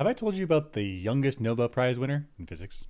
Have I told you about the youngest Nobel Prize winner in physics?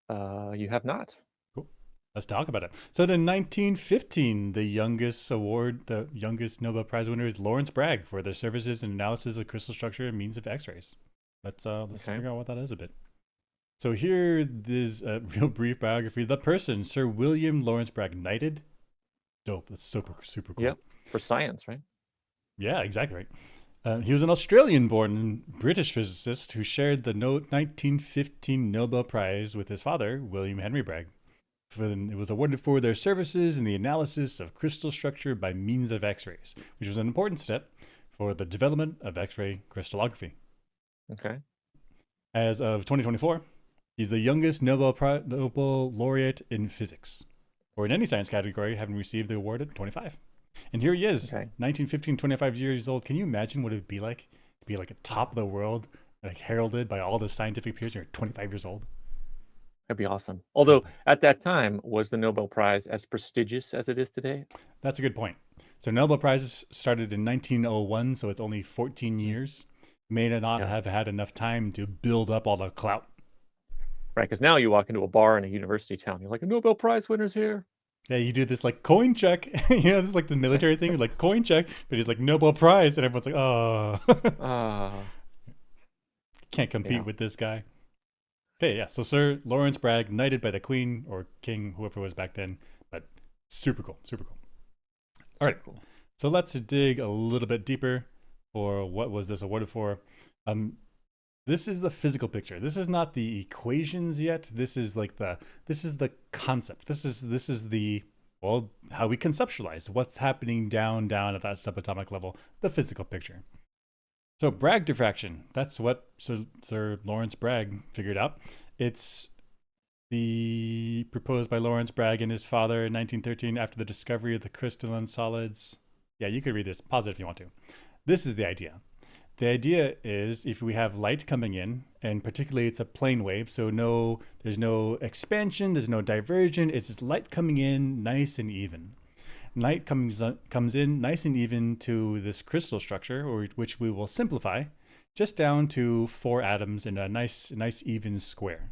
You have not. Cool. Let's talk about it. So, in 1915, the youngest Nobel Prize winner is Lawrence Bragg for their services in analysis of crystal structure and means of X-rays. Let's Okay. figure out what that is a bit. So here is a real brief biography. The person, Sir William Lawrence Bragg, knighted. Dope. That's super cool. Yep. For science, right? Yeah, exactly right. He was an Australian-born British physicist who shared the 1915 Nobel Prize with his father, William Henry Bragg. It was awarded for their services in the analysis of crystal structure by means of X-rays, which was an important step for the development of X-ray crystallography. Okay. As of 2024, he's the youngest Nobel laureate in physics, or in any science category, having received the award at 25. And here he is, Okay. 1915, 25 years old. Can you imagine what it would be like to be like a top of the world, like heralded by all the scientific peers, and you're 25 years old? That'd be awesome. Although at that time, was the Nobel Prize as prestigious as it is today? That's a good point. So Nobel Prizes started in 1901, so it's only 14 Mm. years. May not Yeah. have had enough time to build up all the clout. Right. Because now you walk into a bar in a university town, you're like, a Nobel Prize winner's here. Yeah, you do this like coin check. This is like the military thing, like coin check, but he's like Nobel Prize, and everyone's like, oh, Ah, can't compete yeah. with this guy. Okay, yeah. So Sir Lawrence Bragg, knighted by the Queen or King, whoever it was back then, but super cool, super cool. All right, Super cool. so let's dig a little bit deeper for what was this awarded for. Um, this is the physical picture. This is not the equations yet. This is the concept. This is the how we conceptualize what's happening down at that subatomic level, the physical picture. So Bragg diffraction, that's what Sir Lawrence Bragg figured out. It's the proposed by Lawrence Bragg and his father in 1913 after the discovery of the crystalline solids. Yeah, you could read this. Pause it if you want to. This is the idea. The idea is if we have light coming in, and particularly it's a plane wave, so there's no expansion, there's no diversion. It's just light coming in, nice and even. Light comes in nice and even to this crystal structure, or which we will simplify, just down to 4 atoms in a nice even square.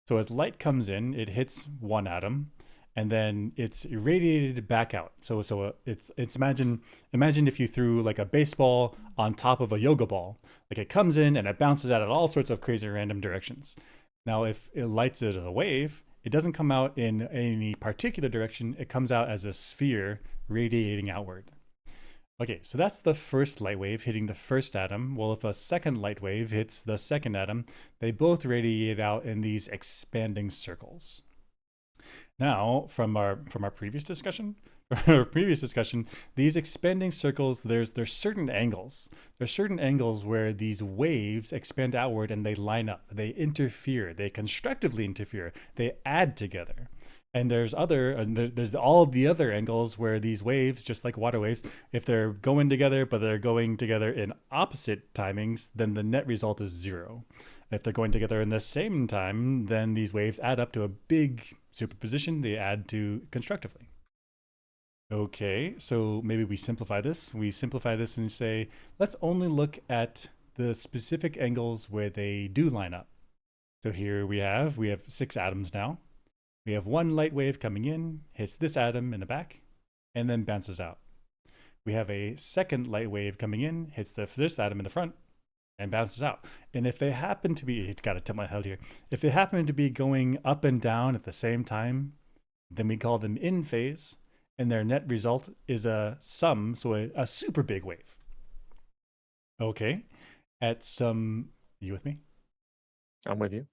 So as light comes in, it hits one atom, and then it's irradiated back out. It's imagine if you threw like a baseball on top of a yoga ball. Like it comes in and it bounces out at all sorts of crazy random directions. Now, if it lights it as a wave, it doesn't come out in any particular direction. It comes out as a sphere radiating outward. Okay, so that's the first light wave hitting the first atom. Well, if a second light wave hits the second atom, they both radiate out in these expanding circles. Now, from our previous discussion, these expanding circles, there's certain angles. There's certain angles where these waves expand outward and they line up. They interfere. They constructively interfere. They add together. And there's all of the other angles where these waves, just like water waves, if they're going together but they're going together in opposite timings, then the net result is zero. If they're going together in the same time, then these waves add up to a big superposition. They add to constructively. Okay, so maybe we simplify this. We simplify this and say, let's only look at the specific angles where they do line up. So here we have 6 atoms now. We have one light wave coming in, hits this atom in the back, and then bounces out. We have a second light wave coming in, hits this atom in the front, and bounces out. And if they happen to be, gotta tip my head here, if they happen to be going up and down at the same time, then we call them in phase, and their net result is a sum, so a super big wave. Okay, you with me? I'm with you.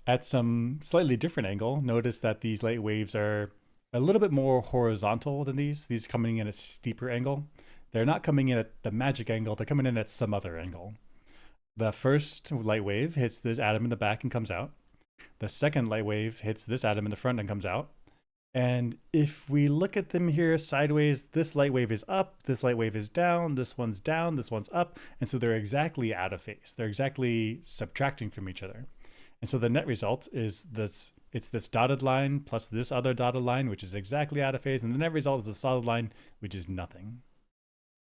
At some slightly different angle, notice that these light waves are a little bit more horizontal than these. These are coming in at a steeper angle. They're not coming in at the magic angle, they're coming in at some other angle. The first light wave hits this atom in the back and comes out. The second light wave hits this atom in the front and comes out. And if we look at them here sideways, this light wave is up, this light wave is down, this one's up. And so they're exactly out of phase. They're exactly subtracting from each other. And so the net result is it's this dotted line plus this other dotted line, which is exactly out of phase. And the net result is a solid line, which is nothing.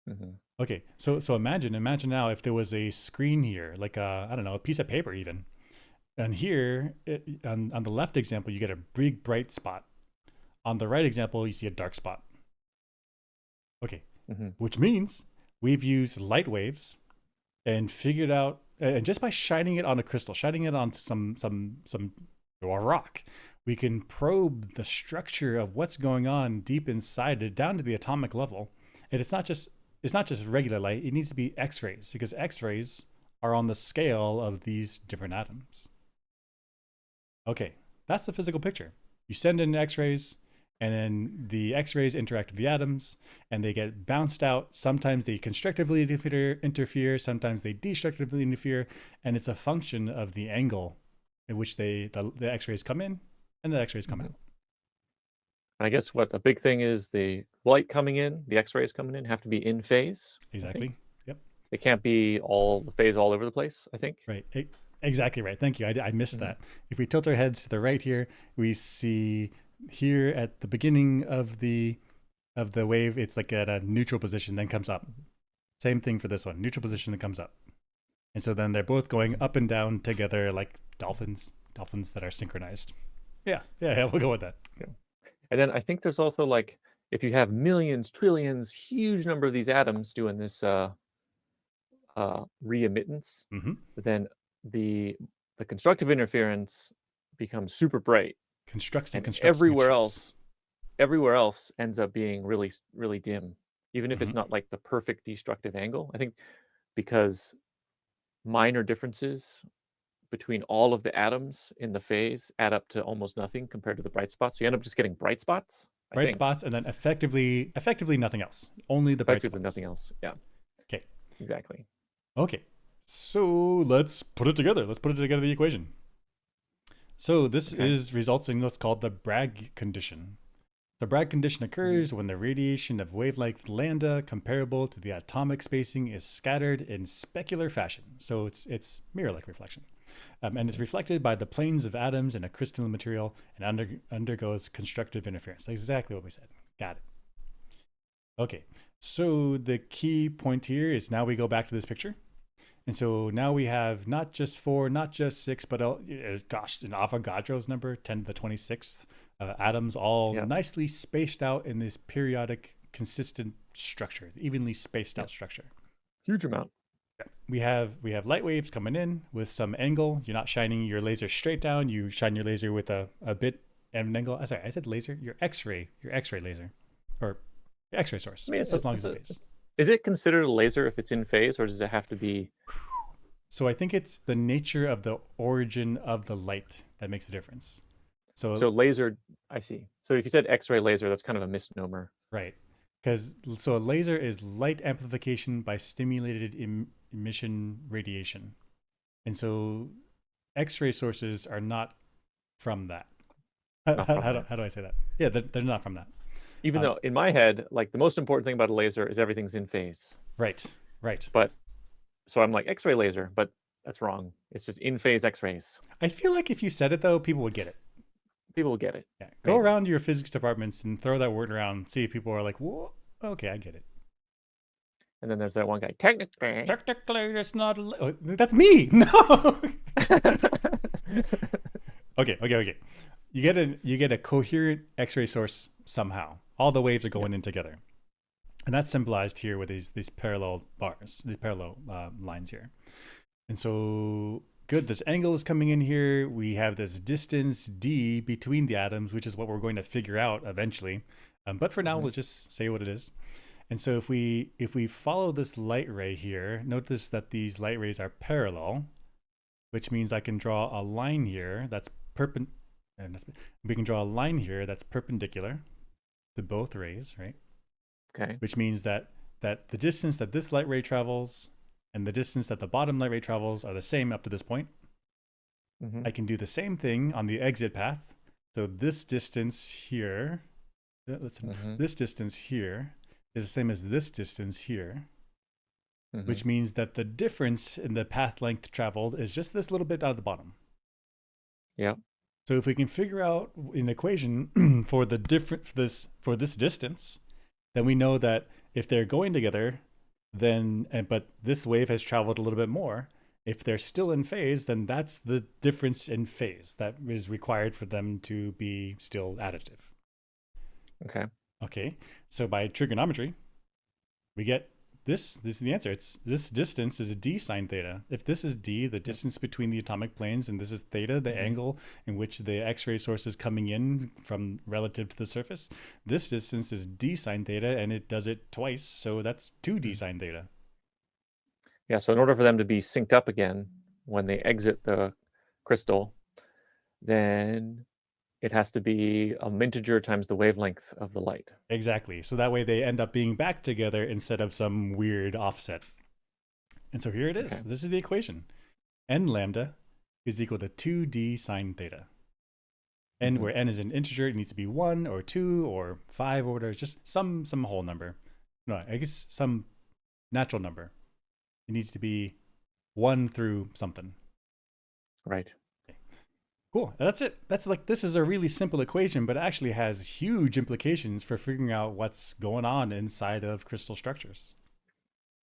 Mm-hmm. Okay, so imagine now if there was a screen here, like a, I don't know, a piece of paper even. And here, on the left example, you get a big bright spot. On the right example, you see a dark spot. Okay, Hmm. which means we've used light waves and figured out, and just by shining it on a crystal, shining it on some or rock, we can probe the structure of what's going on deep inside it down to the atomic level. And it's not just regular light; it needs to be X-rays because X-rays are on the scale of these different atoms. Okay, that's the physical picture. You send in X-rays, and then the X-rays interact with the atoms, and they get bounced out. Sometimes they constructively interfere, sometimes they destructively interfere, and it's a function of the angle in which the X-rays come in and the X-rays come Hmm. out. I guess what a big thing is the light coming in, the X-rays coming in have to be in phase, I think. Exactly. Yep. It can't be all the phase all over the place, I think. Right. Exactly right. Thank you. I missed Hmm. that. If we tilt our heads to the right here, we see here at the beginning of the wave, it's like at a neutral position, then comes up. Same thing for this one, neutral position that comes up. And so then they're both going up and down together like dolphins that are synchronized. Yeah, we'll go with that. Yeah. And then I think there's also like if you have millions, trillions, huge number of these atoms doing this re-emittance, Mm-hmm. then the the constructive interference becomes super bright, Constructs and and constructs neutrons. everywhere else ends up being really dim, even if Mm-hmm. it's not like the perfect destructive angle. I think because minor differences between all of the atoms in the phase add up to almost nothing compared to the bright spots. So you end up just getting bright spots, I Bright think. spots, and then effectively nothing else. Only the bright Effectively spots. nothing else. Yeah, Okay. exactly. Okay. So let's put it together. Let's put it together the equation. So this Okay. is results in what's called the Bragg condition. The Bragg condition occurs when the radiation of wavelength lambda comparable to the atomic spacing is scattered in specular fashion. So it's mirror-like reflection. And it's reflected by the planes of atoms in a crystalline material and undergoes constructive interference. That's exactly what we said. Got it. Okay, so the key point here is now we go back to this picture. And so now we have not just four, not just six, but gosh, an Avogadro's number, 10 to the 26th atoms, all Yeah. nicely spaced out in this periodic, consistent structure, evenly spaced Yeah. out structure. Huge amount. We have light waves coming in with some angle. You're not shining your laser straight down. You shine your laser with a bit and an angle. Sorry, I said laser. Your X-ray laser, or X-ray source, I mean, as long as in phase. is it considered a laser if it's in phase, or does it have to be? So I think it's the nature of the origin of the light that makes the difference. So So laser, I see. So if you said X-ray laser, that's kind of a misnomer. right, because so a laser is light amplification by stimulated emission radiation, and so X-ray sources are not from that. How, Not how, from how, do, that. how do I say that? Yeah, they're not from that. Even Um, though in my head, like the most important thing about a laser is everything's in phase. right, right. But so I'm like X-ray laser, but that's wrong. It's just in phase X-rays. I feel like if you said it though, people would get it. People will get it. Yeah, go Maybe. around to your physics departments and throw that word around. See if people are like, "Whoa, okay, I get it." And then there's that one guy. Technically. Technically, it's not. That's me. No. Okay. You get a coherent X-ray source somehow. All the waves are Yeah. going in together, and that's symbolized here with these parallel bars, these parallel lines here. And so, good. This angle is coming in here. We have this distance d between the atoms, which is what we're going to figure out eventually. But for now, Mhm. we'll just say what it is. And so, if we follow this light ray here, notice that these light rays are parallel, which means I can draw a line here that's perpendicular. We can draw a line here that's perpendicular to both rays, right? Okay. Which means that the distance that this light ray travels and the distance that the bottom light ray travels are the same up to this point. Hmm. I can do the same thing on the exit path. So this distance here, Hmm. this distance here is the same as this distance here, Hmm. which means that the difference in the path length traveled is just this little bit out of the bottom. Yeah. So if we can figure out an equation for this distance, then we know that if they're going together, but this wave has traveled a little bit more. If they're still in phase, then that's the difference in phase that is required for them to be still additive. Okay. Okay, so by trigonometry, we get this. This is the answer. It's this distance is d sine theta. If this is d, the distance between the atomic planes, and this is theta, the angle in which the X-ray source is coming in from relative to the surface, this distance is d sine theta, and it does it twice, so that's 2d sine theta. Yeah, so in order for them to be synced up again when they exit the crystal, then it has to be a integer times the wavelength of the light. Exactly. So that way they end up being back together instead of some weird offset. And so here it is. Okay. This is the equation. N lambda is equal to 2d sine theta. And where n is an integer, it needs to be 1 or 2 or 5 or whatever. Just some whole number. No, I guess some natural number. It needs to be 1 through something. Right. Cool. That's it. That's like, this is a really simple equation, but it actually has huge implications for figuring out what's going on inside of crystal structures.